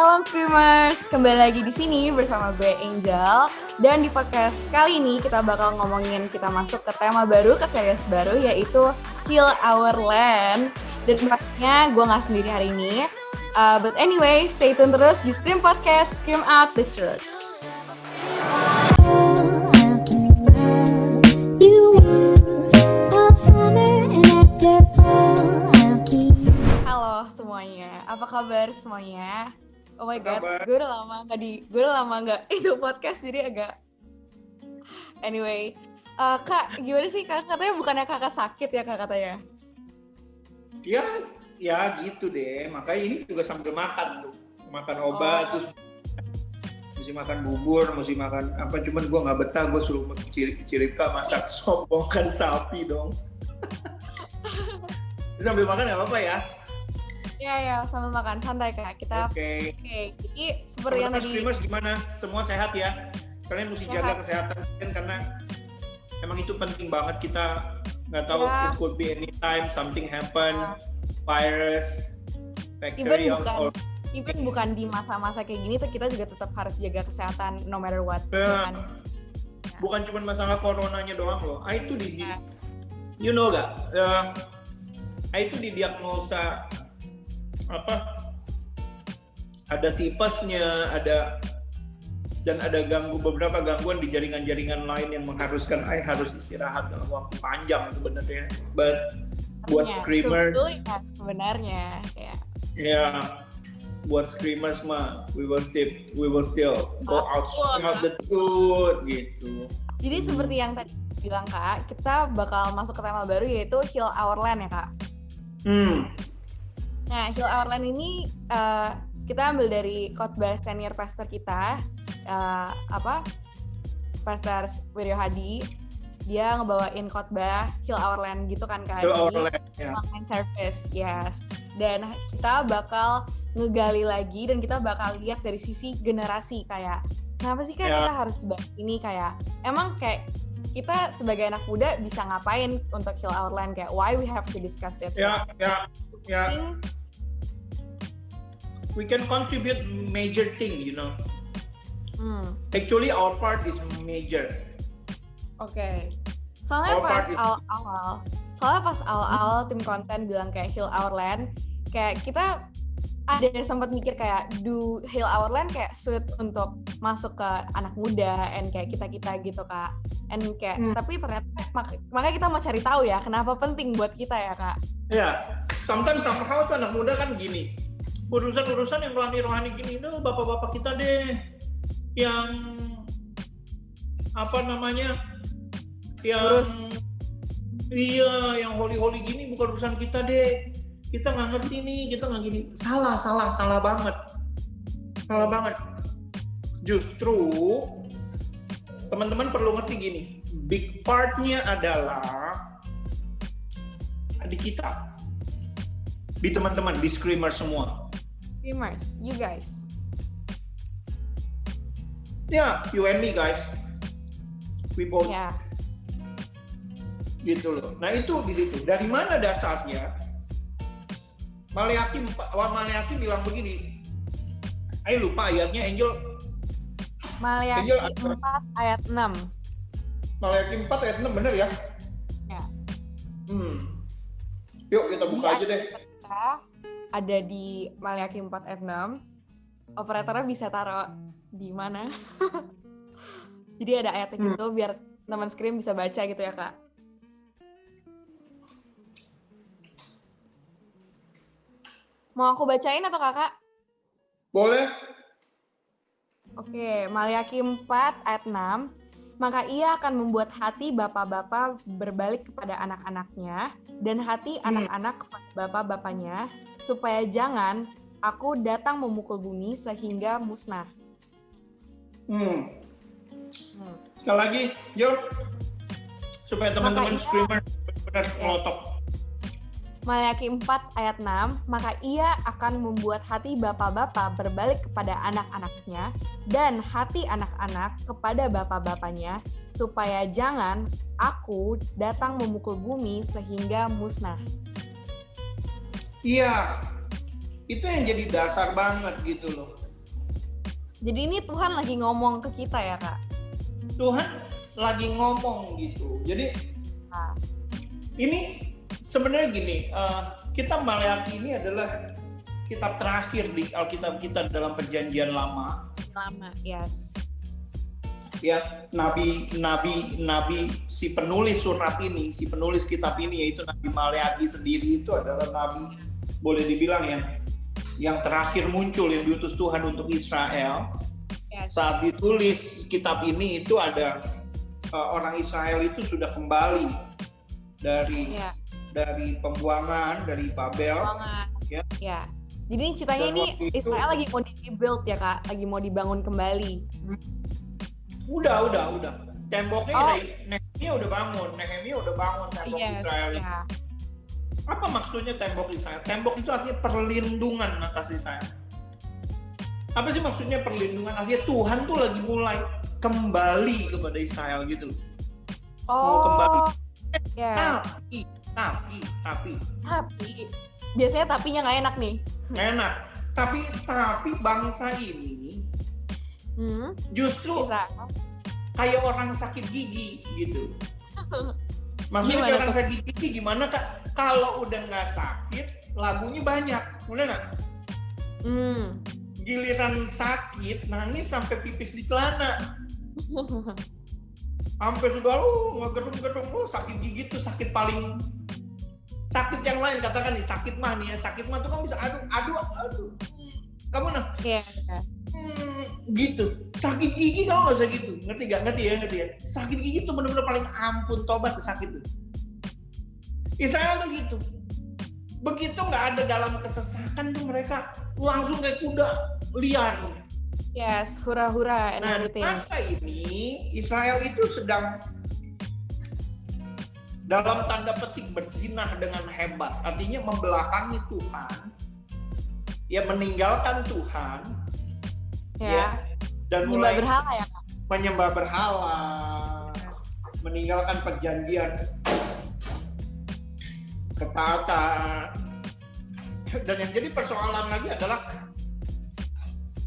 Salam Screamers, kembali lagi di sini bersama gue Angel. Dan di podcast kali ini kita bakal ngomongin, kita masuk ke tema baru, ke series baru, yaitu Heal Our Land. Dan pastinya gue gak sendiri hari ini. But anyway, stay tune terus di Scream Podcast, Scream Out the Truth. Halo semuanya, apa kabar semuanya? Oh my god, gue udah lama nggak itu podcast, jadi agak. Anyway, Kak, gimana sih Kak? Katanya bukannya Kakak sakit ya Kak katanya? Ya gitu deh. Makanya ini juga sambil makan tuh, makan obat, terus mesti makan bubur, mesti makan apa? Cuman gue nggak betah, gue suruh Cirika masak sop bongkan sapi dong. Sambil makan nggak apa-apa ya? Iya, sambil makan, santai Kak. Kita Oke. Jadi seperti yang tadi. Streamers gimana? Semua sehat ya? Kalian mesti jaga kesehatan kalian karena emang itu penting banget. Kita nggak tahu, it could be anytime something happen, virus, bacteria, even bukan di masa-masa kayak gini tuh kita juga tetap harus jaga kesehatan no matter what. Bukan cuma masalah coronanya doang loh. Itu you know gak? Itu didiagnosa ada tipesnya, ada beberapa gangguan di jaringan-jaringan lain yang mengharuskan harus istirahat dalam waktu panjang sebenarnya. But buat screamers sebenarnya buat screamers mah we will still go out the truth gitu. Jadi seperti yang tadi bilang Kak, kita bakal masuk ke tema baru yaitu Heal Our Land ya Kak. Nah, Heal Our Land ini kita ambil dari khotbah senior pastor kita, Pastor Wiryo Hadi. Dia ngebawain khotbah Heal Our Land gitu kan Kak. Heal Our Land, online service, yes. Dan kita bakal ngegali lagi dan kita bakal lihat dari sisi generasi kayak kenapa sih Kak kita harus bahas ini, kayak emang kayak kita sebagai anak muda bisa ngapain untuk Heal Our Land, kayak why we have to discuss it. Ya. We can contribute major thing, you know. Actually, our part is major. Oke. Soalnya pas awal-awal tim konten bilang kayak Heal Our Land, kayak kita ada sempat mikir kayak do Heal Our Land kayak suit untuk masuk ke anak muda and kayak kita gitu Kak. And kayak tapi ternyata makanya kita mau cari tahu ya kenapa penting buat kita ya Kak. Ya, sometimes somehow tuh anak muda kan gini. Urusan-urusan yang rohani-rohani gini tuh bapak-bapak kita deh yang yang holy-holy gini bukan urusan kita deh. Kita nggak ngerti nih, kita nggak gini. Salah banget. Justru teman-teman perlu ngerti gini, big part-nya adalah di kita, di teman-teman, di screamers semua. Screamers, you guys. You and me guys. We both. Gitu loh. Nah itu di situ. Dari mana dasarnya? Maleakhi bilang begini. Ayo lupa ayatnya, Angel. Maleakhi 4 ayat 6. Maleakhi 4 ayat 6 benar ya? Ya. Yuk kita buka aja deh. Ada di Maleakhi 4 ayat 6. Operatornya bisa taruh di mana? Jadi ada ayatnya gitu biar teman screen bisa baca gitu ya Kak. Mau aku bacain atau Kakak? Boleh. Oke, Maleakhi 4 ayat 6. Maka ia akan membuat hati bapak-bapak berbalik kepada anak-anaknya dan hati anak-anak kepada bapak-bapaknya, supaya jangan aku datang memukul bumi sehingga musnah. Sekali lagi, Jo, supaya teman-teman screamer benar melotot. Maleakhi 4 ayat 6, maka ia akan membuat hati bapak-bapak berbalik kepada anak-anaknya dan hati anak-anak kepada bapak-bapaknya, supaya jangan aku datang memukul bumi sehingga musnah. Iya, itu yang jadi dasar banget gitu loh. Jadi ini Tuhan lagi ngomong ke kita ya Kak? Tuhan lagi ngomong gitu. Jadi ini sebenarnya gini, kitab Maleakhi ini adalah kitab terakhir di Alkitab kita dalam Perjanjian Lama. Yes. Ya, nabi si penulis surat ini, si penulis kitab ini yaitu Nabi Maleakhi sendiri itu adalah nabi boleh dibilang yang terakhir muncul yang diutus Tuhan untuk Israel. Yes. Saat ditulis kitab ini itu ada orang Israel itu sudah kembali dari pembuangan dari Babel. Ya. Jadi ceritanya ini Israel lagi mau di-rebuild ya Kak, lagi mau dibangun kembali. Udah. Temboknya Nehemia udah bangun tembok Israel. Ya. Apa maksudnya tembok Israel? Tembok itu artinya perlindungan atas Israel. Apa sih maksudnya perlindungan? Artinya Tuhan tuh lagi mulai kembali kepada Israel gitu. Mau kembali. Tapi. Biasanya tapinya nggak enak nih. Enak. Tapi bangsa ini justru kayak orang sakit gigi gitu. Maksudnya kayak orang sakit gigi gimana Kak? Kalau udah nggak sakit, lagunya banyak, udah nggak? Giliran sakit, nangis sampai pipis di celana. Sampai sudah ngegedung-gedung, sakit gigi tuh sakit paling sakit yang lain katakan nih sakit mah tuh kan bisa aduh kamu gitu sakit gigi kamu nggak usah gitu ngerti ya sakit gigi tuh benar-benar paling ampun tobat sakit tuh Israel tuh gitu begitu nggak ada dalam kesesakan tuh mereka langsung kayak kuda liar. Yes, hura-hura and everything. Masa ini Israel itu sedang dalam tanda petik berzinah dengan hebat, artinya membelakangi Tuhan, ya meninggalkan Tuhan, dan mulai berhala ya Kak? Menyembah berhala, meninggalkan perjanjian, ketaatan, dan yang jadi persoalan lagi adalah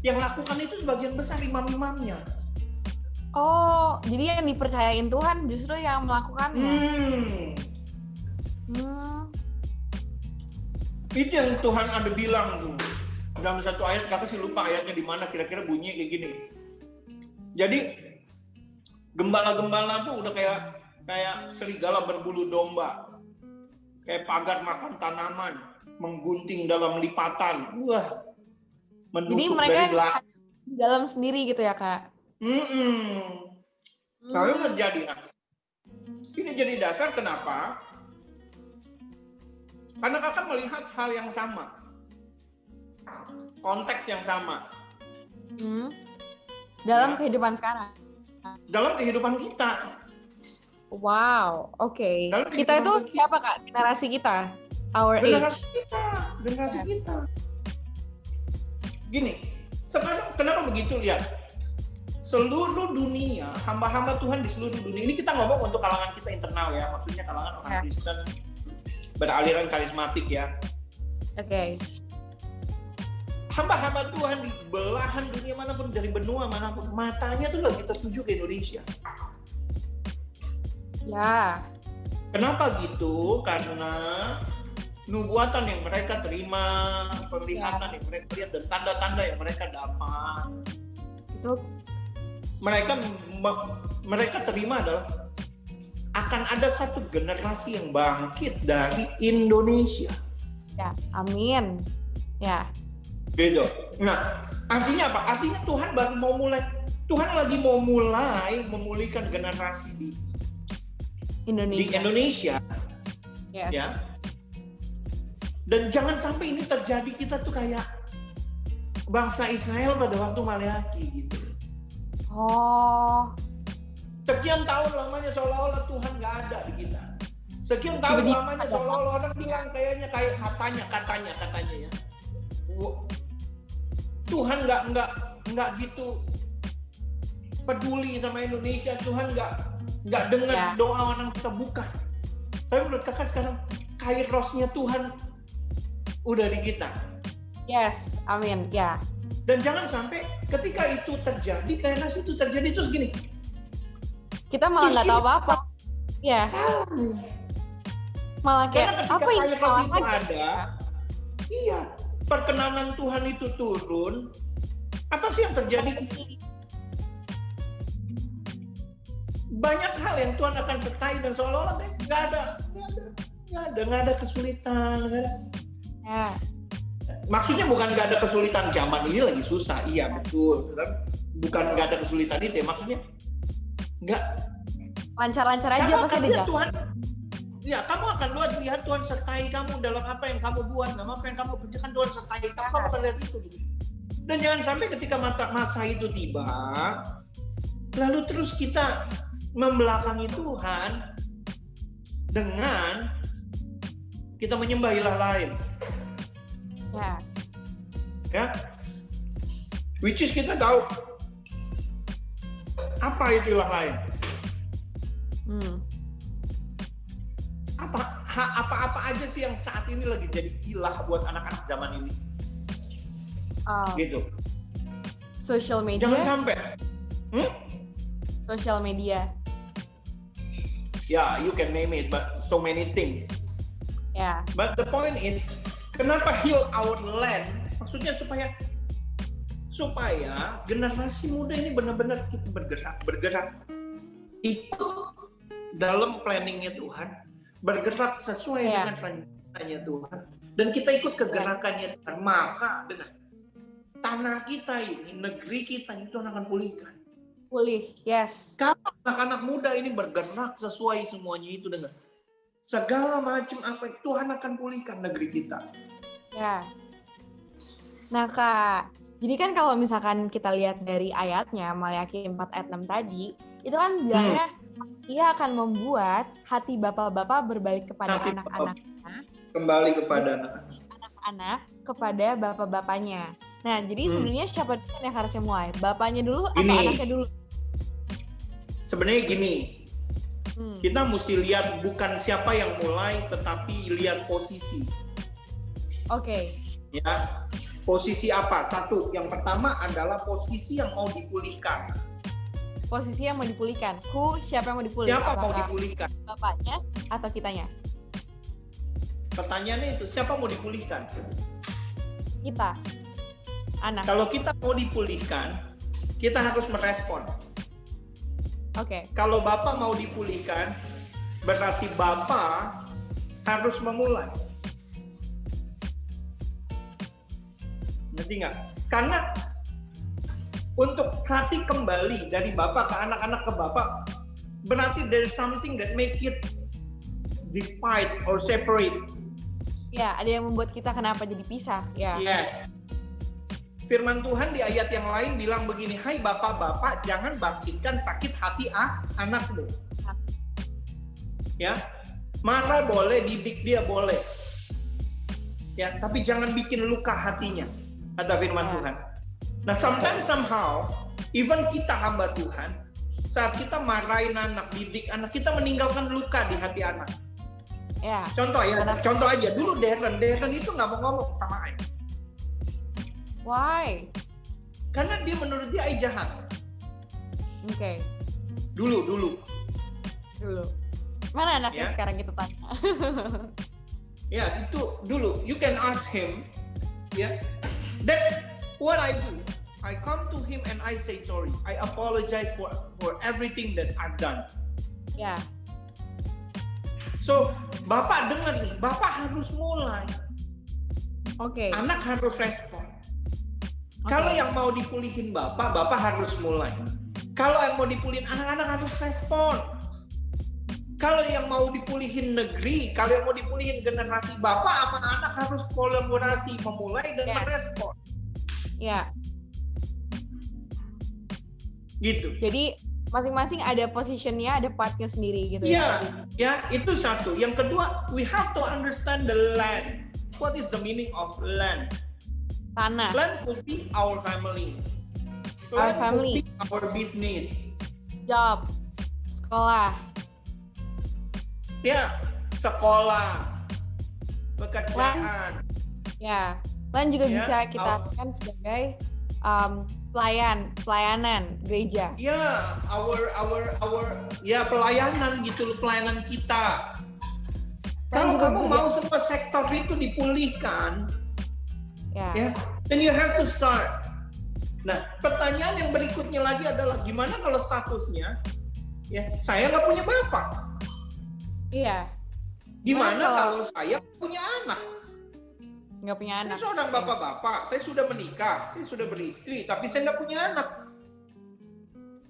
yang lakukan itu sebagian besar imam-imamnya. Oh, jadi yang dipercayain Tuhan justru yang melakukannya. Itu yang Tuhan ada bilang tuh dalam satu ayat, kakak sih lupa ayatnya di mana, kira-kira bunyinya kayak gini. Jadi gembala-gembala tuh udah kayak serigala berbulu domba, kayak pagar makan tanaman, menggunting dalam lipatan. Wah, menusuk dari belakang. Di dalam sendiri gitu ya Kak? Nah, itu terjadi. Ini jadi dasar kenapa? Karena kakak melihat hal yang sama, konteks yang sama dalam kehidupan sekarang. Dalam kehidupan kita. Wow, oke. Kita itu siapa Kak? Generasi kita, our generasi age. Generasi kita. Gini, sekarang kenapa begitu lihat? Seluruh dunia, hamba-hamba Tuhan di seluruh dunia, ini kita ngomong untuk kalangan kita internal ya, maksudnya kalangan orang Kristen beraliran karismatik ya. Oke. Hamba-hamba Tuhan di belahan dunia manapun, dari benua manapun, matanya tuh lagi tertuju ke Indonesia. Ya. Kenapa gitu? Karena nubuatan yang mereka terima, penglihatan yang mereka lihat, dan tanda-tanda yang mereka dapat. Itu mereka terima adalah akan ada satu generasi yang bangkit dari Indonesia. Ya, amin. Ya. Gitu. Nah, artinya apa? Artinya Tuhan baru mau mulai. Tuhan lagi mau mulai memulihkan generasi di Indonesia. Yes. Ya. Dan jangan sampai ini terjadi, kita tuh kayak bangsa Israel pada waktu Maleakhi gitu. Oh. Sekian tahun lamanya seolah-olah Tuhan nggak ada di kita. Sekian tahun lamanya seolah-olah orang bilang kayak katanya ya. Tuhan nggak gitu peduli sama Indonesia. Tuhan nggak dengar doa orang kita, bukan. Tapi menurut kakak sekarang kairosnya Tuhan udah di kita. Yes, amin. Ya. Dan jangan sampai ketika itu terjadi, chaos itu terjadi terus gini. Kita malah nggak tahu apa-apa. Iya. Malah Karena kayak ketika apa ini? chaos itu ada, iya, perkenanan Tuhan itu turun. Apa sih yang terjadi? Banyak hal yang Tuhan akan sertai dan seolah-olah nggak ada kesulitan, nggak ada. Ya. Maksudnya bukan nggak ada kesulitan, zaman ini lagi susah, iya betul. Bukan nggak ada kesulitan itu ya, maksudnya nggak. Lancar-lancar aja Kamu pasti akan ada lihat jalan. Tuhan, ya kamu akan lihat Tuhan sertai kamu dalam apa yang kamu buat, dalam apa yang kamu kerjakan Tuhan sertai kamu akan lihat itu. Gitu. Dan jangan sampai ketika masa itu tiba, lalu terus kita membelakangi Tuhan dengan kita menyembah ilah lain. Ya, which is kita tahu apa itu ilah lain. Apa aja sih yang saat ini lagi jadi ilah buat anak-anak zaman ini? Gitu. Social media. Jangan sampai. Social media. Yeah, you can name it, but so many things. Yeah. But the point is, kenapa heal our land? Maksudnya supaya generasi muda ini benar-benar kita bergerak, ikut dalam planningnya Tuhan, bergerak sesuai dengan rencananya Tuhan, dan kita ikut kegerakannya Tuhan. Maka dengan tanah kita ini, negeri kita ini Tuhan akan pulihkan. Pulih, yes. Kalau anak-anak muda ini bergerak sesuai semuanya itu dengan segala macam apa, Tuhan akan pulihkan negeri kita. Ya. Nah Kak, jadi kan kalau misalkan kita lihat dari ayatnya, Maliaki 4 ayat 6 tadi, itu kan bilangnya ia akan membuat hati bapak-bapak berbalik kepada anak-anaknya. Kembali kepada anak-anak kepada bapak-bapaknya. Nah, jadi sebenarnya siapa dulu yang harusnya mulai? Bapaknya dulu atau anaknya dulu? Sebenarnya gini, kita mesti lihat bukan siapa yang mulai, tetapi lihat posisi. Oke. Ya, posisi apa? Satu, yang pertama adalah posisi yang mau dipulihkan. Posisi yang mau dipulihkan. Siapa yang mau dipulihkan? Siapa mau dipulihkan? Bapaknya atau kitanya? Pertanyaannya itu, siapa mau dipulihkan? Kita. Anak. Kalau kita mau dipulihkan, kita harus merespon. Oke. Kalau Bapak mau dipulihkan, berarti Bapak harus memulai. Ngerti nggak? Karena untuk hati kembali dari Bapak ke anak-anak ke Bapak, berarti there's something that make it divide or separate. Ya, ada yang membuat kita kenapa jadi pisah. Ya. Yes. Firman Tuhan di ayat yang lain bilang begini, hai bapak-bapak, jangan bangkitkan sakit hati anakmu. Ya, marah boleh, didik dia boleh. Ya, tapi jangan bikin luka hatinya, kata firman Tuhan. Nah, somehow, even kita hamba Tuhan, saat kita marahin anak, didik anak, kita meninggalkan luka di hati anak. Ya. Contoh aja, dulu Darren itu nggak mau ngomong sama Ayah. Why? Karena dia menurut dia Ayah jahat. Oke. Dulu. Mana anaknya sekarang kita tanya? Ya, itu dulu. You can ask him. Ya. That what I do. I come to him and I say sorry. I apologize for everything that I've done. Ya. So, Bapak dengar nih, Bapak harus mulai. Oke. Anak harus respon. Kalau yang mau dipulihin Bapak harus mulai. Kalau yang mau dipulihin anak-anak harus respon. Kalau yang mau dipulihin negeri, kalau yang mau dipulihin generasi, Bapak sama anak harus kolaborasi, memulai dan merespon. Ya. Gitu. Jadi masing-masing ada positionnya, ada partnya sendiri gitu ya. Ya, itu satu. Yang kedua, we have to understand the land. What is the meaning of land? Tanah. Land could be our family. Our Land family. could be our business. Job. Sekolah. Ya, sekolah. Pekerjaan. Ya. Land juga bisa kita artikan sebagai pelayanan gereja. Ya, pelayanan gitu loh, pelayanan kita. Kalau kamu mau semua sektor itu dipulihkan, ya, then you have to start. Nah, pertanyaan yang berikutnya lagi adalah gimana kalau statusnya, ya, saya nggak punya bapak. Iya. Gimana kalau saya punya anak? Nggak punya anak. Saya seorang bapak-bapak, saya sudah menikah, saya sudah beristri, tapi saya nggak punya anak.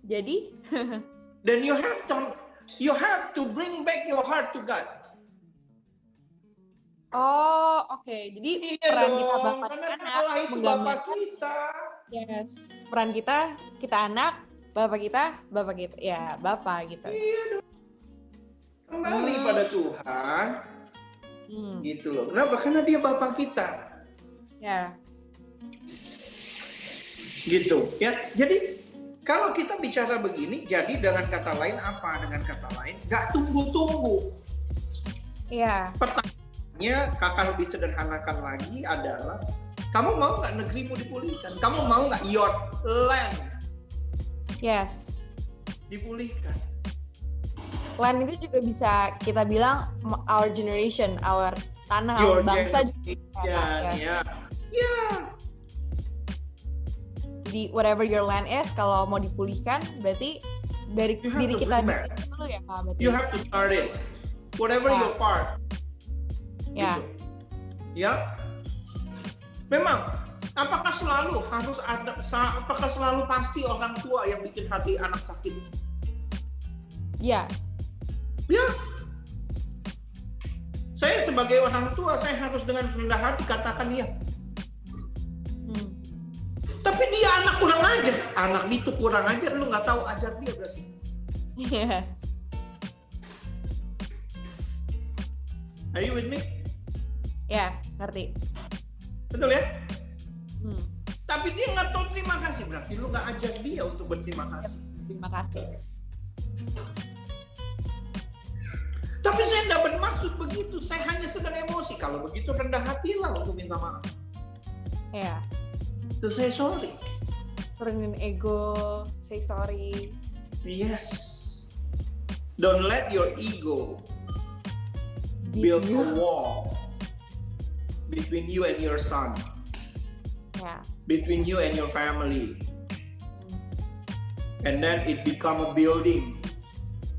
Jadi, then you have to bring back your heart to God. Oh, oke. Jadi peran kita bapak dan anak menggambarkan kita. Yes. Peran kita anak, bapak kita, ya bapak gitu. Iya dong. Kembali pada Tuhan. Gitu loh. Kenapa? Karena dia bapak kita. Ya. Gitu, ya. Jadi kalau kita bicara begini, jadi dengan kata lain apa? Dengan kata lain, nggak tunggu-tunggu. Iya. Pertanyaannya, kakak lebih sederhanakan lagi adalah, kamu mau nggak negerimu dipulihkan? Kamu mau nggak your land? Yes. Dipulihkan. Land itu juga bisa kita bilang our generation, our tanah, our bangsa juga. Ya. Jadi whatever your land is, kalau mau dipulihkan, berarti dari diri kita dulu ya Kak. Berarti. You have to start it. Whatever your part. Ya. Gitu. Ya. Memang, apakah selalu pasti orang tua yang bikin hati anak sakit? Ya. Ya. Saya sebagai orang tua, saya harus dengan rendah hati katakan iya. Tapi dia anak kurang ajar. Anak itu kurang ajar, lu nggak tahu ajar dia berarti. Iya. Are you with me? Ya, ngerti. Betul ya? Tapi dia nggak tahu terima kasih, berarti lu nggak ajar dia untuk berterima kasih. Terima kasih. Tapi saya tidak bermaksud begitu, saya hanya sedang emosi. Kalau begitu rendah hatilah untuk minta maaf. Ya. To say sorry. Turunin ego, say sorry. Yes. Don't let your ego build a wall between you and your son. Yeah. Between you and your family. And then it become a building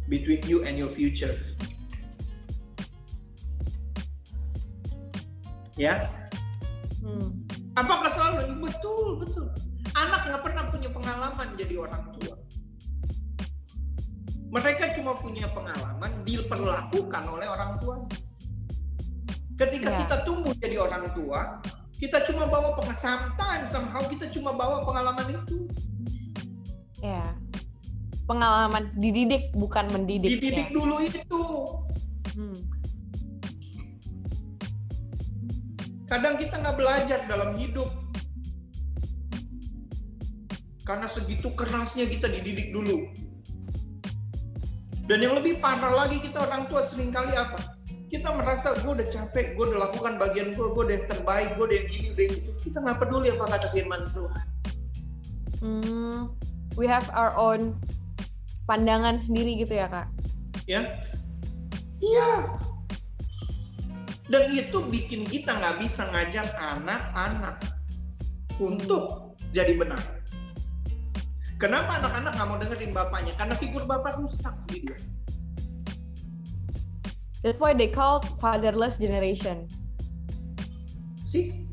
between you and your future. Ya? Apakah selalu? Betul. Anak nggak pernah punya pengalaman jadi orang tua. Mereka cuma punya pengalaman diperlakukan oleh orang tua. Ketika kita tumbuh jadi orang tua, kita cuma bawa somehow kita cuma bawa pengalaman itu. Ya. Pengalaman dididik bukan mendidik. Dididik dulu itu. Kadang kita nggak belajar dalam hidup. Karena segitu kerasnya kita dididik dulu. Dan yang lebih parah lagi, kita orang tua seringkali apa? Kita merasa gue udah capek, gue udah lakukan bagian gue udah yang terbaik, gue udah yang gini, udah yang itu. Kita nggak peduli apa kata firman Tuhan. We have our own pandangan sendiri gitu ya Kak? Ya. Iya. Dan itu bikin kita nggak bisa ngajar anak-anak untuk jadi benar. Kenapa anak-anak nggak mau dengerin bapaknya? Karena figur bapak rusak di dia. That's why they call fatherless generation. See?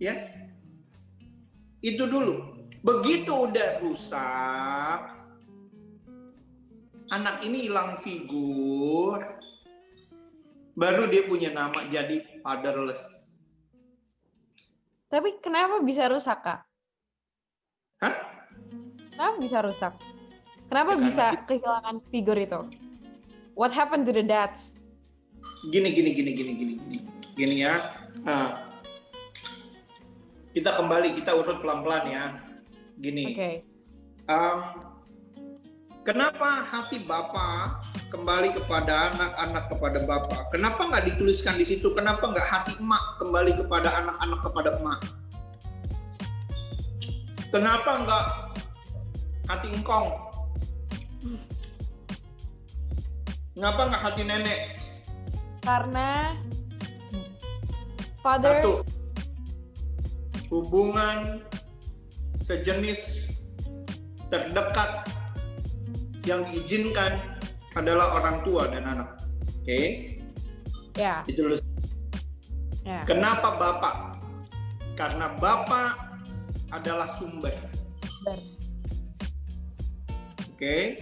Ya. Itu dulu. Begitu udah rusak, anak ini hilang figur, baru dia punya nama jadi fatherless. Tapi kenapa bisa rusak, Kak? Hah? Kenapa bisa rusak? Kenapa bisa kehilangan figur itu? What happened to the dads? Gini ya. Kita kembali, kita urut pelan-pelan ya. Gini. Okay. Kenapa hati Bapa kembali kepada anak kepada Bapa? Kenapa nggak dituliskan di situ? Kenapa nggak hati emak kembali kepada anak kepada emak? Kenapa nggak hati engkong? Kenapa nggak hati nenek? Karena father. Satu, hubungan sejenis terdekat yang diizinkan adalah orang tua dan anak. Oke? Ya. Itu dulu. Ya. Kenapa Bapak? Karena Bapak adalah sumber. Oke?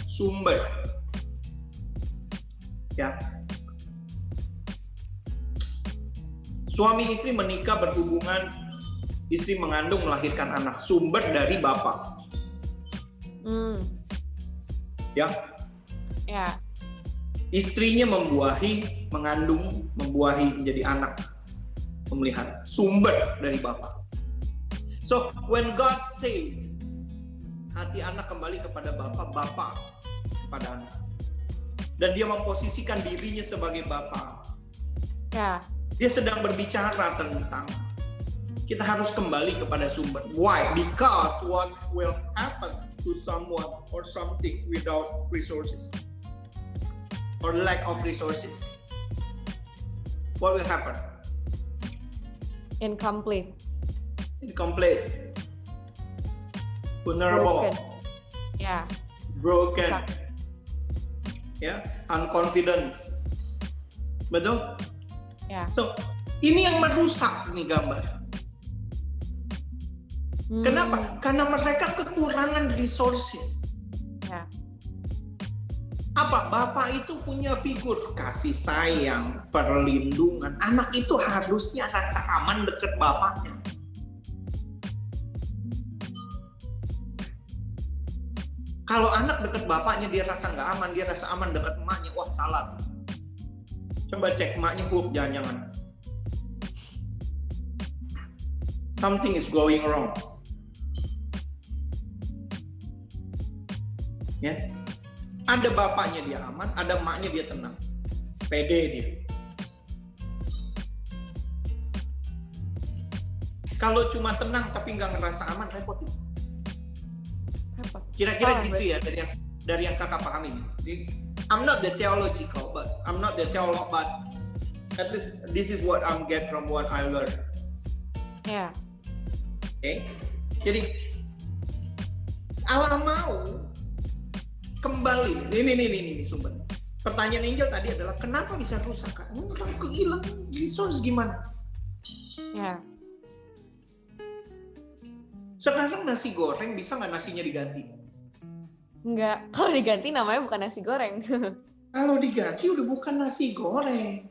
Sumber. Ya. Suami istri menikah berhubungan, istri mengandung melahirkan anak, sumber dari Bapak. Ya. Ya. Istrinya mengandung, membuahi menjadi anak, memelihara, sumber dari Bapak. So, when God says, hati anak kembali kepada Bapak, Bapak kepada anak. Dan dia memposisikan dirinya sebagai Bapak. Ya. Dia sedang berbicara tentang kita harus kembali kepada sumber. Why? Because what will happen to someone or something without resources or lack of resources? What will happen? Incomplete. Incomplete. Vulnerable. Ya. Broken. Bisa. Ya, unconfident. Betul? Ya. So, ini yang merusak nih gambar. Kenapa? Karena mereka kekurangan resources. Ya. Apa? Bapak itu punya figur kasih sayang, perlindungan. Anak itu harusnya rasa aman dekat bapaknya. Kalau anak dekat bapaknya dia rasa nggak aman, dia rasa aman dekat emaknya, wah salah. Coba cek emaknya jangan-jangan. Something is going wrong. Ya, ada bapaknya dia aman, ada emaknya dia tenang, pede dia. Kalau cuma tenang tapi nggak ngerasa aman, repot. Kira-kira gitu ya dari yang kakak paham ini. I'm not the theological, but I'm not the theolog, but at least this is what I'm get from what I learned. Ya. Oke, jadi Allah mau kembali. Ini sumber. Pertanyaan Angel tadi adalah kenapa bisa rusak? Orang kehilangan resource gimana? Ya. Sekarang nasi goreng bisa nggak nasinya diganti? Enggak. Kalau diganti namanya bukan nasi goreng. Kalau diganti udah bukan nasi goreng.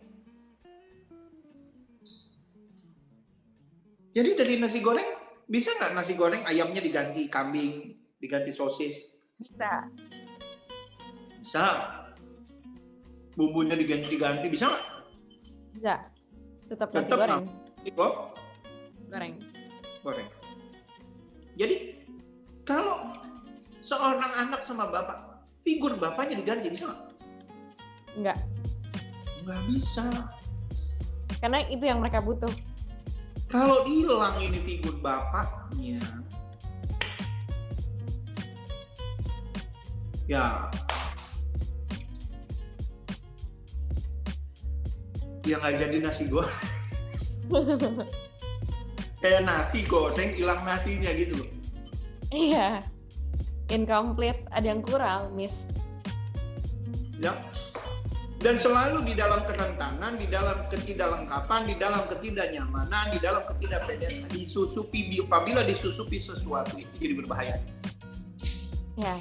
Jadi dari nasi goreng bisa nggak nasi goreng ayamnya diganti kambing, diganti sosis? Bisa. Bisa. Bumbunya diganti-ganti bisa nggak? Bisa. Tetap nasi Tetap goreng. Goreng. Jadi kalau seorang anak sama bapak, figur bapaknya diganti bisa nggak? Enggak. Nggak bisa. Karena itu yang mereka butuh. Kalau hilang ini figur bapaknya, ya nggak jadi nasi goreng. Kayak nasi goreng hilang nasinya gitu loh. Iya. Incomplete, ada yang kurang, miss. Ya. Dan selalu di dalam kerentanan, di dalam ketidaklengkapan, di dalam ketidaknyamanan, di dalam ketidakpedean, apabila disusupi sesuatu itu jadi berbahaya. Ya.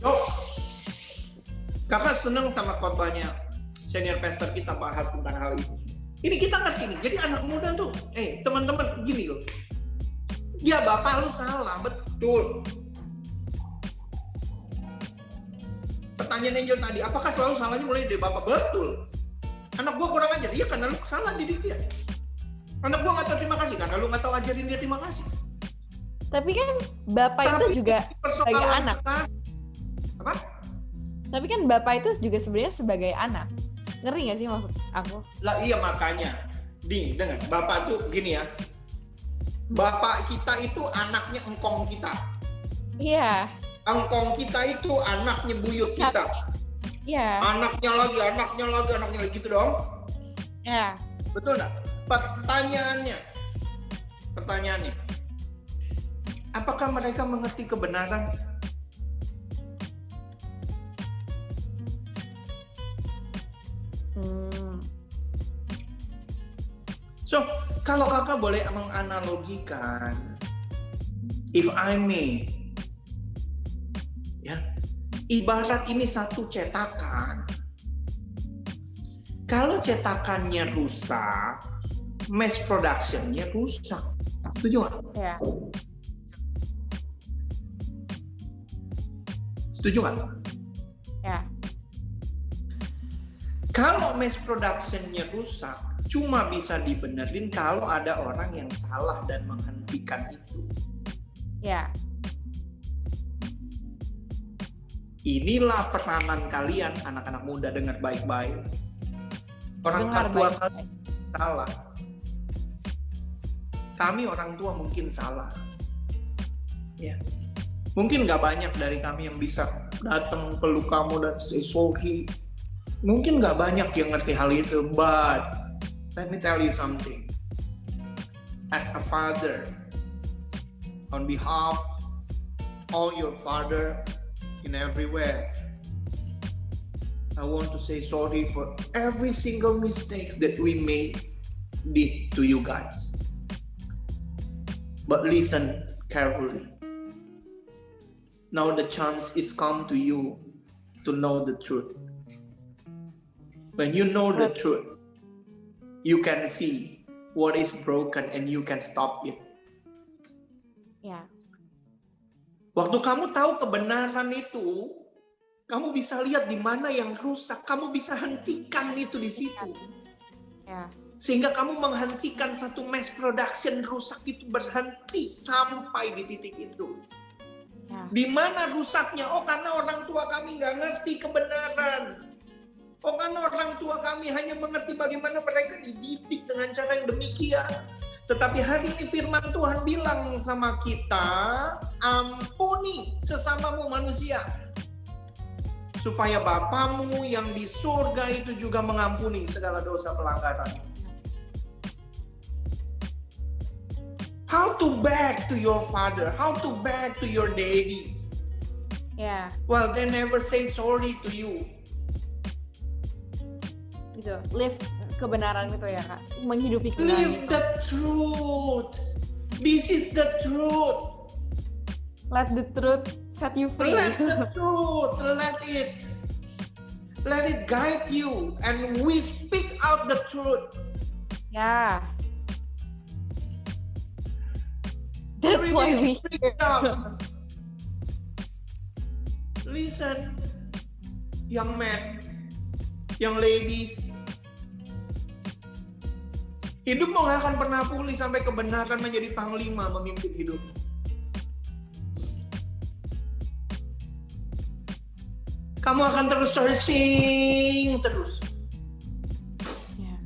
So, kakak seneng sama khotbahnya senior pastor kita bahas tentang hal itu. Ini kita ngerti nih. Jadi anak muda tuh, teman-teman gini loh. Ya bapak lu salah, betul. Pertanyaan Angel tadi, apakah selalu salahnya mulai dari bapak? Betul. Anak gua kurang ajar, iya karena lu kesalahan didik dia. Anak gua nggak tahu terima kasih, karena lu nggak tahu ajarin dia terima kasih. Tapi kan bapak itu juga sebagai anak. Apa? Tapi kan bapak itu juga sebenarnya sebagai anak. Ngerti nggak sih maksud aku? Lah iya makanya. Dengar, bapak tuh gini ya. Bapak kita itu anaknya engkong kita. Iya. Engkong kita itu anaknya buyut kita. Iya. Anaknya lagi gitu dong. Iya. Betul nggak? Pertanyaannya, apakah mereka mengerti kebenaran? So, kalau kakak boleh menganalogikan, if I may, ya, ibarat ini satu cetakan. Kalau cetakannya rusak, mass production-nya rusak. Setuju nggak? Ya. Setuju nggak? Ya. Kalau mass production-nya rusak, cuma bisa dibenerin kalau ada orang yang salah dan menghentikan itu. Ya. Inilah peranan kalian, anak-anak muda, dengar baik-baik. Orang Dengar tua baik-baik. kalian salah. Kami orang tua mungkin salah. Ya. Mungkin nggak banyak dari kami yang bisa datang peluk kamu dan say sorry. Mungkin nggak banyak yang ngerti hal itu, but let me tell you something. As a father, on behalf all your father in everywhere, I want to say sorry for every single mistake that we did to you guys. But listen carefully. Now the chance is come to you to know the truth. When you know the truth, you can see what is broken and you can stop it. Ya. Waktu kamu tahu kebenaran itu, kamu bisa lihat di mana yang rusak, kamu bisa hentikan itu di situ. Ya. Sehingga kamu menghentikan satu mass production rusak itu berhenti sampai di titik itu. Ya. Di mana rusaknya? Oh, karena orang tua kami nggak ngerti kebenaran. Oh, karena orang tua kami hanya mengerti bagaimana mereka dididik dengan cara yang demikian. Tetapi hari ini firman Tuhan bilang sama kita, ampuni sesamamu manusia, supaya Bapamu yang di surga itu juga mengampuni segala dosa pelanggaran. How to beg to your father? How to beg to your daddy? Ya. Well, they never say sorry to you. Gitu. Live kebenaran itu ya, Kak. Menghidupi kebenaran Live itu. the truth. This is the truth. Let the truth set you free. Let the truth. Let it guide you, and we speak out the truth. Ya. That's why we speak out. Listen, young men, young ladies, hidupmu gak akan pernah pulih sampai kebenaran menjadi panglima memimpin hidupmu. Kamu akan terus searching terus. Ya.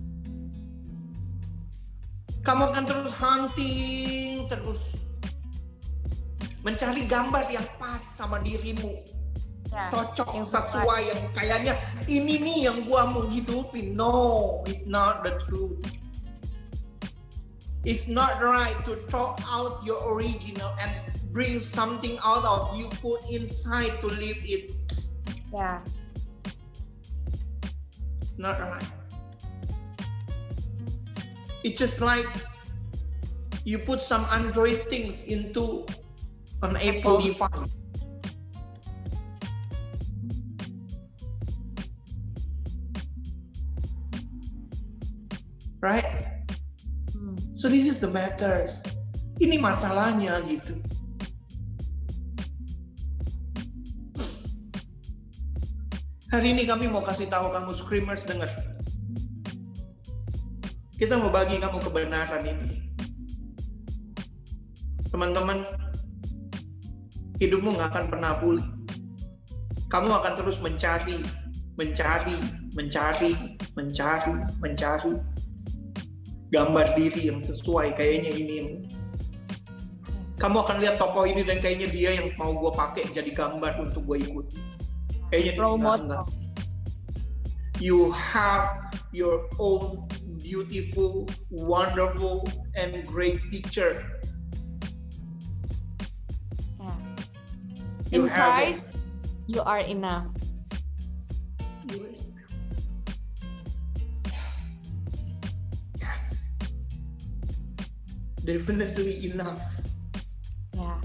Kamu akan terus hunting terus. Mencari gambar yang pas sama dirimu. Ya. Cocok, Yang sesuai, yang kayaknya ini nih yang gua mau hidupin. No, it's not the truth. It's not right to throw out your original and bring something out of you, put inside to live it. Ya. It's not right. It's just like you put some Android things into an Apple device. Right? So this is the matters. Ini masalahnya gitu. Hari ini kami mau kasih tahu kamu screamers, dengar. Kita mau bagi kamu kebenaran ini. Teman-teman, hidupmu nggak akan pernah pulih. Kamu akan terus mencari gambar diri yang sesuai, kayaknya ini yang kamu akan lihat tokoh ini dan kayaknya dia yang mau gue pakai jadi gambar untuk gue ikuti. Kayaknya enggak. You have your own beautiful, wonderful, and great picture. In Christ, you are enough. Yes. Definitely enough. Ya.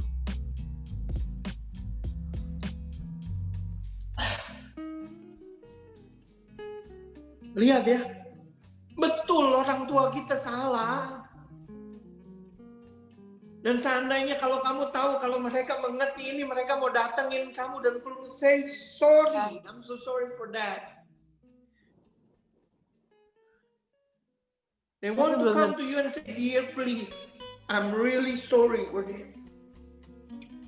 Lihat ya. Betul, orang tua kita salah. Dan seandainya kalau kamu tahu, kalau mereka mengerti ini, mereka mau datengin kamu dan perlu say sorry. I'm so sorry for that. They want to come to you and say, dear, please, I'm really sorry for this.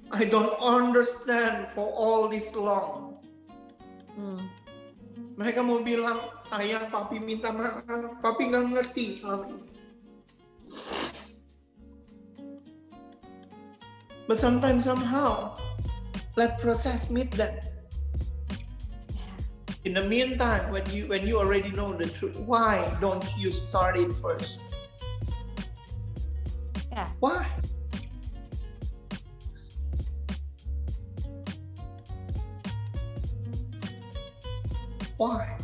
I don't understand for all this long. Mereka mau bilang, sayang, papi minta maaf. Papi nggak ngerti selama ini. But sometimes somehow, let process meet that. In the meantime, when you already know the truth, why don't you start it first? Yeah. Why? Why?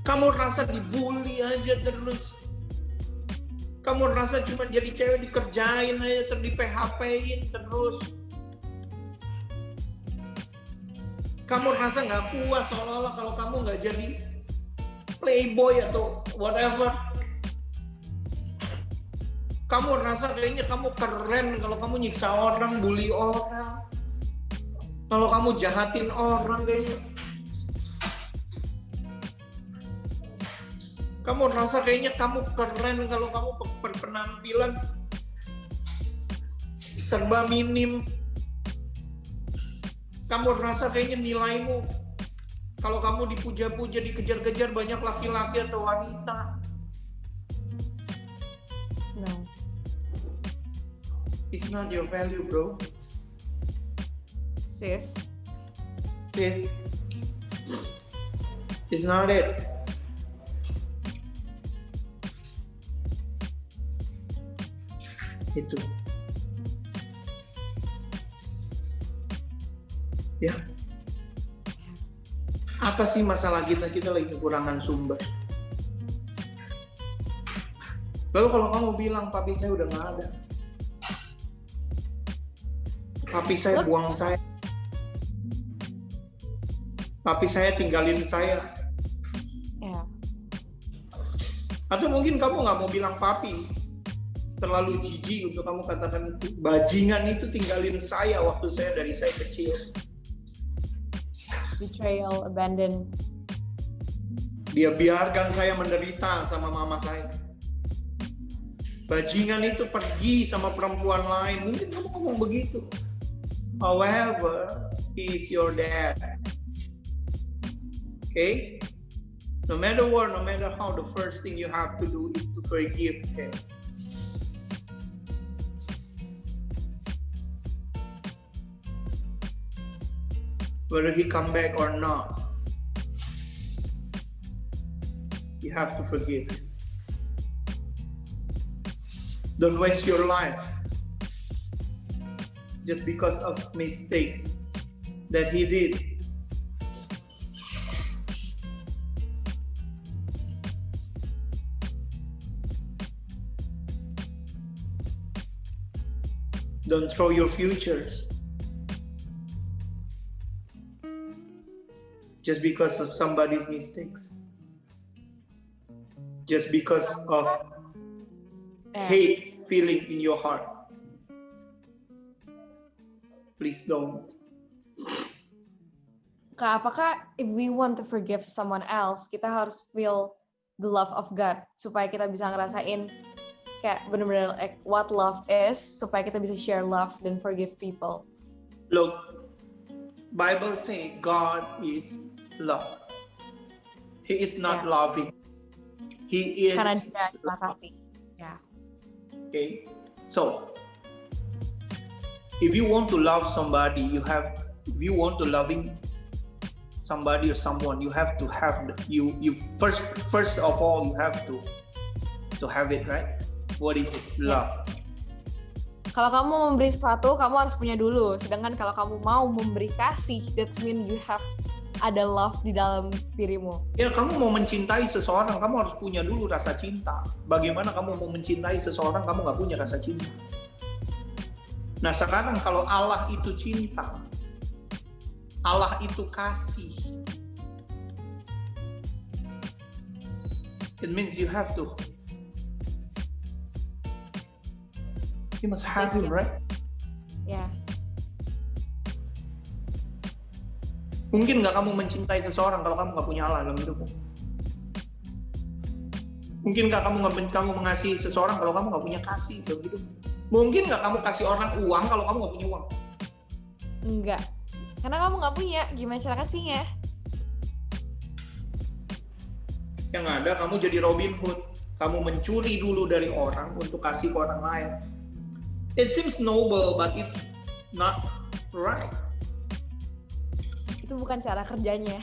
Kamu rasa dibully aja terus. Kamu rasa cuma jadi cewek dikerjain aja, terus di PHP-in terus. Kamu rasa nggak puas seolah-olah kalau kamu nggak jadi playboy atau whatever. Kamu rasa kayaknya kamu keren kalau kamu nyiksa orang, bully orang. Kalau kamu jahatin orang kayaknya. Kamu rasa kayaknya kamu keren kalau kamu berpenampilan serba minim. Kamu rasa kayaknya nilaimu kalau kamu dipuja-puja, dikejar-kejar banyak laki-laki atau wanita. No. It's not your value, bro. Sis. It's not it. Itu. Ya. Apa sih masalah kita? Kita lagi kekurangan sumber. Lalu kalau kamu bilang, papi saya udah nggak ada. Papi saya buang saya. Papi saya tinggalin saya. Yeah. Atau mungkin kamu nggak mau bilang papi. Terlalu jijik untuk kamu katakan itu. Bajingan itu tinggalin saya waktu dari saya kecil. Betrayal, abandon. Dia biarkan saya menderita sama mama saya. Bajingan itu pergi sama perempuan lain. Mungkin kamu ngomong begitu. However, he is your dad. Okay? No matter what, no matter how, the first thing you have to do is to forgive him. Whether he come back or not, you have to forgive. Don't waste your life just because of mistakes that he did. Don't throw your futures just because of somebody's mistakes. Just because of hate feeling in your heart. Please don't. Kak, apakah if we want to forgive someone else, kita harus feel the love of God, supaya kita bisa ngerasain kayak bener-bener like what love is, supaya kita bisa share love dan forgive people. Look, Bible say God is love. He is not loving. He is Karena dia cinta kasih. Ya. Okay, so if you want to love somebody, if you want to loving somebody or someone, you have to have you first of all you have to have it, right? What is it? Love. Kalau kamu memberi sesuatu, kamu harus punya dulu. Sedangkan kalau kamu mau memberi kasih, that means you have ada love di dalam dirimu. Ya, kamu mau mencintai seseorang, kamu harus punya dulu rasa cinta. Bagaimana kamu mau mencintai seseorang, kamu nggak punya rasa cinta? Nah, sekarang kalau Allah itu cinta, Allah itu kasih, it means you have to. You must have him, right? Ya. Mungkin nggak kamu mencintai seseorang kalau kamu nggak punya Allah dalam hidupmu? Mungkin nggak kamu mengasihi seseorang kalau kamu nggak punya kasih dalam hidupmu? Mungkin nggak kamu kasih orang uang kalau kamu nggak punya uang? Enggak. Karena kamu nggak punya, gimana cara kasihnya? Yang ada kamu jadi Robin Hood. Kamu mencuri dulu dari orang untuk kasih ke orang lain. It seems noble, but it's not right. Itu bukan cara kerjanya.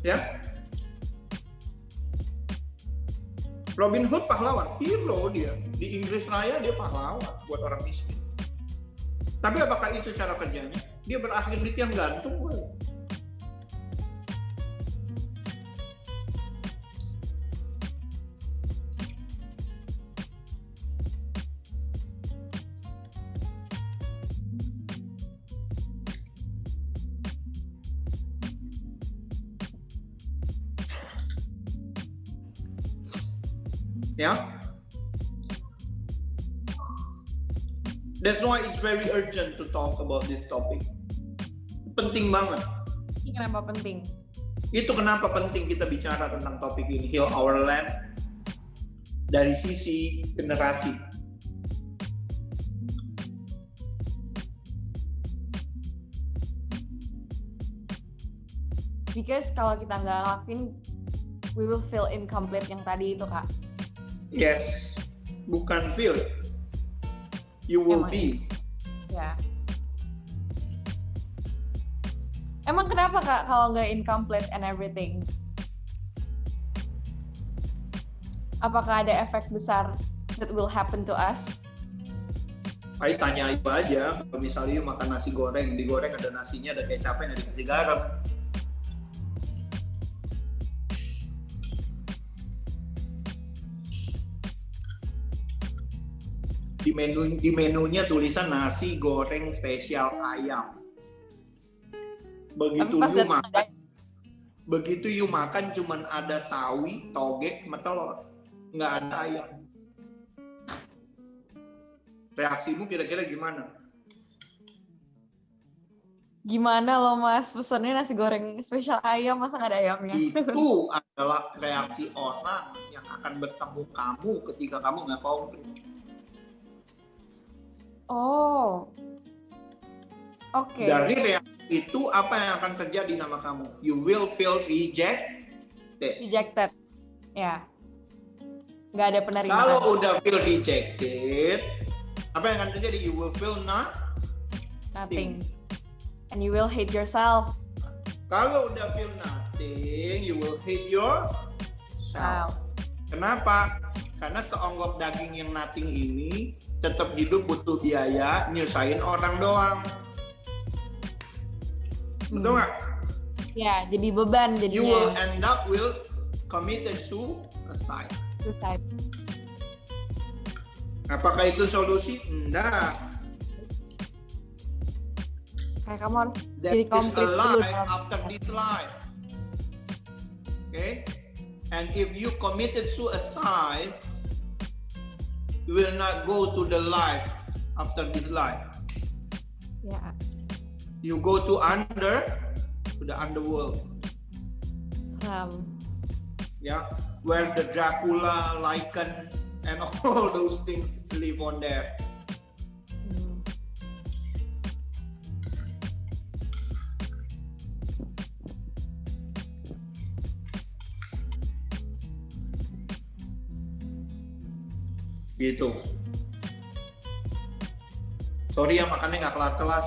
Ya, Robin Hood pahlawan, hero dia. Di Inggris Raya dia pahlawan buat orang miskin. Tapi apakah itu cara kerjanya? Dia berakhir di tiang gantung. Ya, that's why it's very urgent to talk about this topic. Penting banget. Ini kenapa penting? Itu kenapa penting kita bicara tentang topik ini, Heal Our Land, dari sisi generasi. Because kalau kita nggak ngelakuin, we will feel incomplete yang tadi itu, Kak. Yes, bukan feel. You will Emang be. Ya. Emang kenapa, Kak, kalau nggak incomplete and everything? Apakah ada efek besar that will happen to us? Ayo tanya itu aja. Kalau misalnya you makan nasi goreng, digoreng ada nasinya, ada kecapnya, ada dikasih garam. Di menunya tulisan nasi goreng spesial ayam. Begitu you makan cuman ada sawi, toge, sama telur, nggak ada ayam. Reaksimu kira-kira gimana? Gimana loh, Mas? Pesannya nasi goreng spesial ayam, masa nggak ada ayamnya? Itu adalah reaksi orang yang akan bertemu kamu ketika kamu nggak komplit. Oh, oke. Dari reaksi itu apa yang akan terjadi sama kamu? You will feel Rejected, ya. Nggak ada penerimaan. Kalau udah feel rejected, apa yang akan terjadi? You will feel Nothing. And you will hate yourself. Kalau udah feel nothing, you will hate yourself. Kenapa? Karena seonggok daging yang nothing ini tetap hidup butuh biaya, nyusahin orang doang. Betul nggak? Ya, jadi beban jadinya. You will end up committed suicide. Apakah itu solusi? Enggak. Kayak kamu harus There jadi is komplit a dulu. life after this life. Okay? And if you committed suicide, you will not go to the life after this life. Ya. You go to the underworld. Seram. Yeah, where the Dracula, Lycan, and all those things live on there. Gitu. Sorry ya makannya nggak kelar-kelar.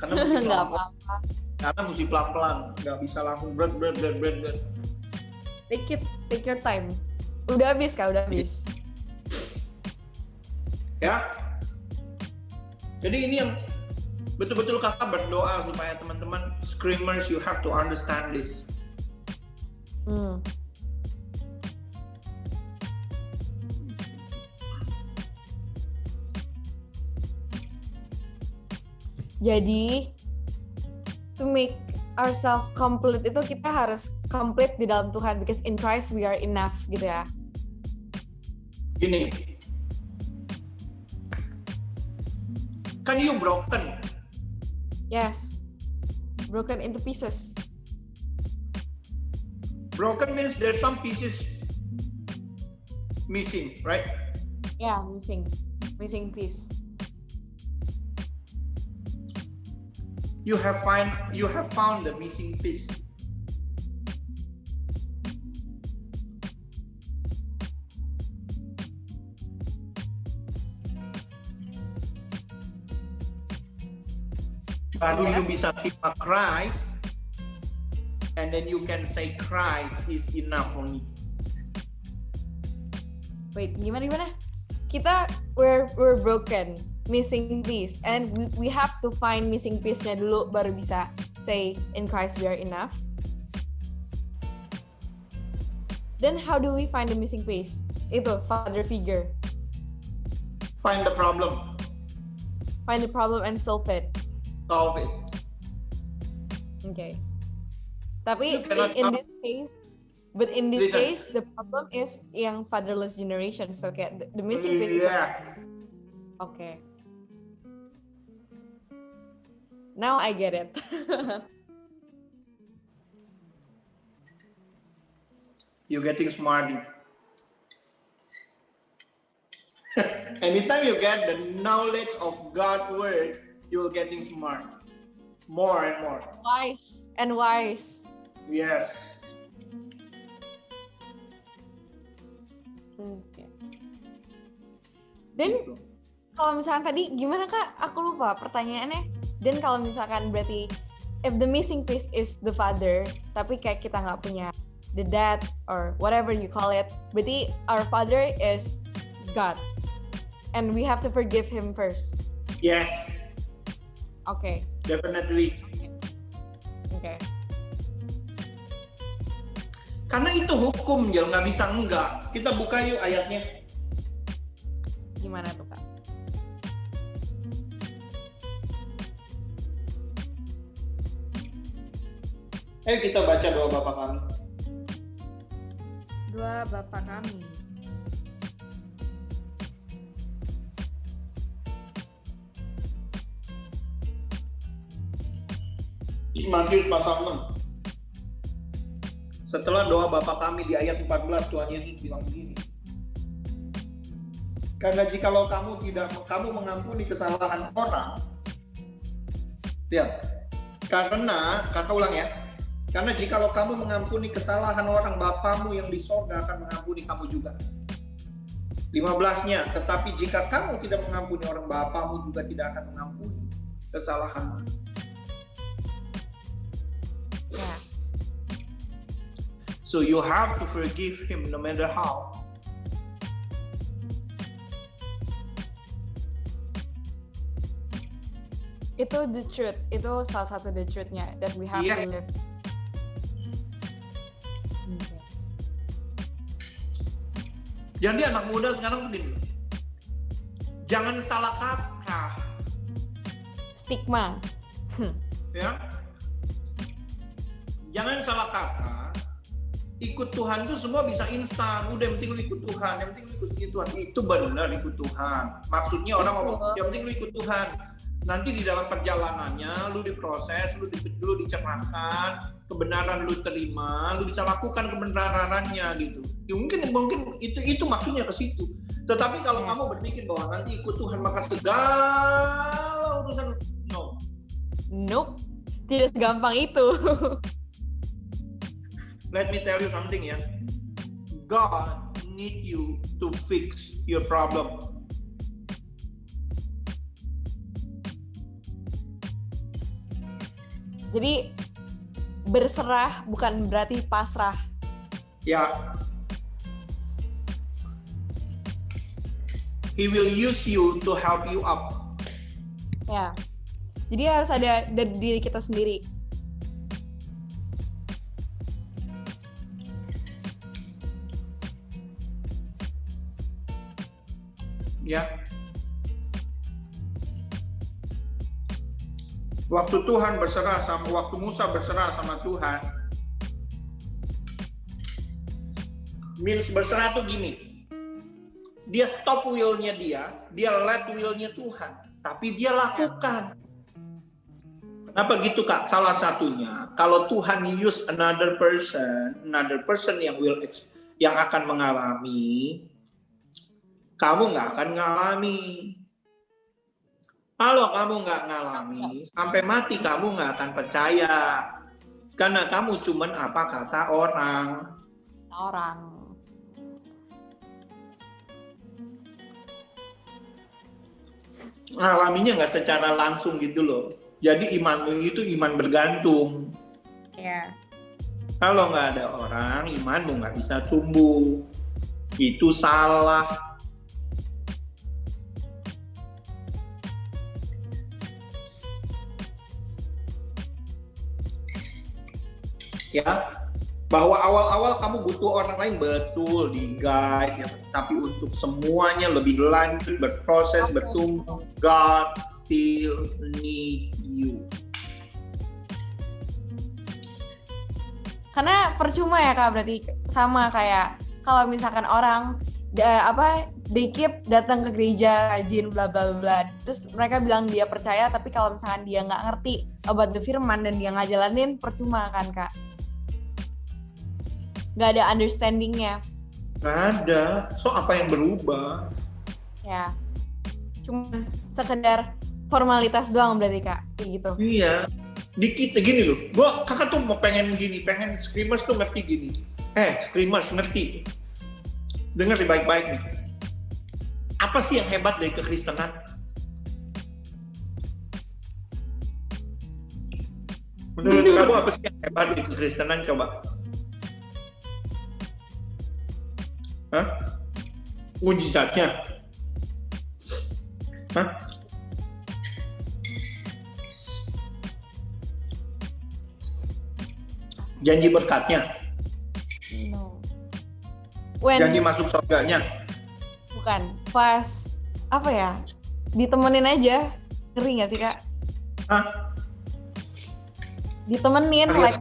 Karena mesti Nggak apa-apa. Karena mesti pelan-pelan, nggak bisa langsung bread. Take your time. Udah habis Kak, udah habis. Ya. Jadi ini yang betul-betul kakak berdoa supaya teman-teman screamers, you have to understand this. Jadi to make ourselves complete itu kita harus complete di dalam Tuhan, because in Christ we are enough gitu ya. Gini, kan you broken. Yes, broken into pieces. Broken means there's some pieces missing, right? Yeah, missing piece. You have found the missing piece. Baru you bisa terima Christ, and then you can say Christ is enough for me. Wait, gimana? Kita we're broken, missing piece, and we have to find missing piece-nya dulu baru bisa say in Christ we are enough. Then how do we find the missing piece? Itu father figure. Find the problem. Find the problem and solve it. Solve it. Okay. Tapi in this Listen. case, the problem is yang fatherless generation. So kayak the missing piece. Yeah. Okay. Now I get it. You're getting smart. Anytime you get the knowledge of God's word, you're getting smart. More and more. Wise. Yes. Okay. Dan kalau misalkan tadi gimana Kak? Aku lupa pertanyaannya. Dan kalau misalkan berarti if the missing piece is the father, tapi kayak kita nggak punya the dad or whatever you call it, berarti our father is God, and we have to forgive him first. Yes. Okay. Definitely. Okay. Karena itu hukum, Jel, nggak bisa enggak. Kita buka yuk ayatnya. Gimana tuh Kak? Ayo kita baca doa Bapa kami. Doa Bapa kami. Matius pasal 6. Setelah doa Bapa kami di ayat 14, Tuhan Yesus bilang begini. Karena jikalau kamu mengampuni kesalahan orang, lihat. Karena, kata ulang ya. Karena jikalau kamu mengampuni kesalahan orang, Bapamu yang di sorga akan mengampuni kamu juga. 15-nya, tetapi jika kamu tidak mengampuni orang, Bapamu juga tidak akan mengampuni kesalahanmu. Yeah. So you have to forgive him no matter how. Itu the truth. Itu salah satu the truth-nya that we have Yes. to live. Okay. Jadi anak muda sekarang begini. Jangan salah kaprah, Stigma. ya. Jangan salah kaprah. Ikut Tuhan tuh semua bisa instan. Udah yang penting lu ikut Tuhan, yang penting lu ikut Tuhan. Itu benar ikut Tuhan. Maksudnya orang ngomong, yang penting lu ikut Tuhan. nanti di dalam perjalanannya lu diproses, lu dicerahkan, kebenaran lu terima, lu bisa lakukan kebenarannya gitu. Ya, mungkin itu maksudnya ke situ. Tetapi kalau kamu berpikir bahwa nanti ikut Tuhan maka segala urusan, Nope, tidak segampang itu. Let me tell you something ya. God need you to fix your problem. Jadi berserah bukan berarti pasrah. Ya. He will use you to help you up. Ya. Jadi harus ada dari diri kita sendiri. Ya. Waktu Tuhan waktu Musa berserah sama Tuhan. Means berserah tuh gini. Dia stop will-nya dia let will-nya Tuhan, tapi dia lakukan. Kenapa gitu Kak? Salah satunya, kalau Tuhan use another person yang akan mengalami, kamu nggak akan ngalami. Kalau kamu nggak ngalami, sampai mati kamu nggak akan percaya. Karena kamu cuman apa kata orang. Alaminya nggak secara langsung gitu loh. Jadi imanmu itu iman bergantung. Ya. Kalau nggak ada orang, imanmu nggak bisa tumbuh. Itu salah. Ya, bahwa awal-awal kamu butuh orang lain, betul, di guide ya. Tapi untuk semuanya lebih lanjut, berproses, bertumbuh, God still need you. Karena percuma ya Kak, berarti sama kayak kalau misalkan orang they keep datang ke gereja, rajin bla bla bla, terus mereka bilang dia percaya, tapi kalau misalkan dia nggak ngerti about the firman dan dia nggak jalanin, percuma kan Kak? Nggak ada understanding-nya. Nggak ada. So apa yang berubah? Ya, cuma sekedar formalitas doang berarti Kak, kayak gitu. Iya. Dikit gini loh. Kakak tuh mau pengen Screamers tuh ngerti gini. Screamers ngerti. Dengar baik-baik nih. Apa sih yang hebat dari kekristenan? Menurut kamu apa sih yang hebat dari kekristenan, coba? Hah? Mujizatnya? Hah? Janji berkatnya? No. Janji masuk surganya? Bukan. Pas apa ya? Ditemenin aja. Ngeri nggak sih Kak? Hah? Ditemenin like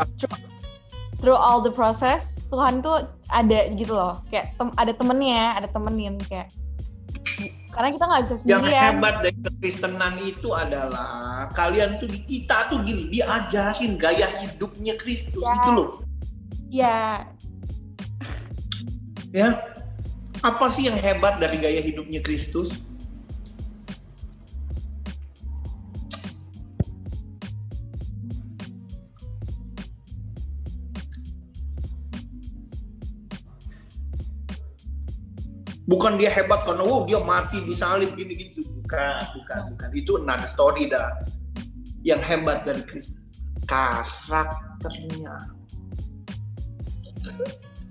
through all the process, Tuhan tuh ada gitu loh, kayak ada temenin kayak, karena kita nggak bisa sendirian. Yang hebat dari kekristenan itu adalah kalian tuh kita tuh gini, diajarin gaya hidupnya Kristus gitu loh. Ya. Ya, apa sih yang hebat dari gaya hidupnya Kristus? Bukan dia hebat karena dia mati disalib gini gitu. Bukan. Itu another story dah. Yang hebat dari Kristus karakternya.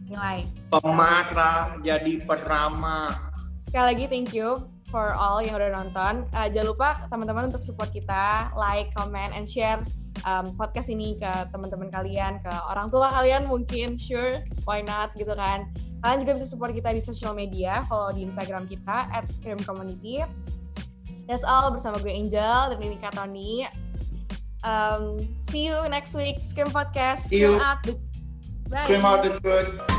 Nilai. Pemarah jadi peramah. Sekali lagi thank you for all yang udah nonton. Jangan lupa teman-teman untuk support kita, like, comment, and share podcast ini ke teman-teman kalian, ke orang tua kalian mungkin, sure, why not gitu kan. Kalian juga bisa support kita di sosial media, follow di Instagram kita @screamcommunity. That's all, bersama gue Angel dan ini Kak Tony. See you next week, Scream Podcast. See you. Scream out. Bye. Scream out the truth.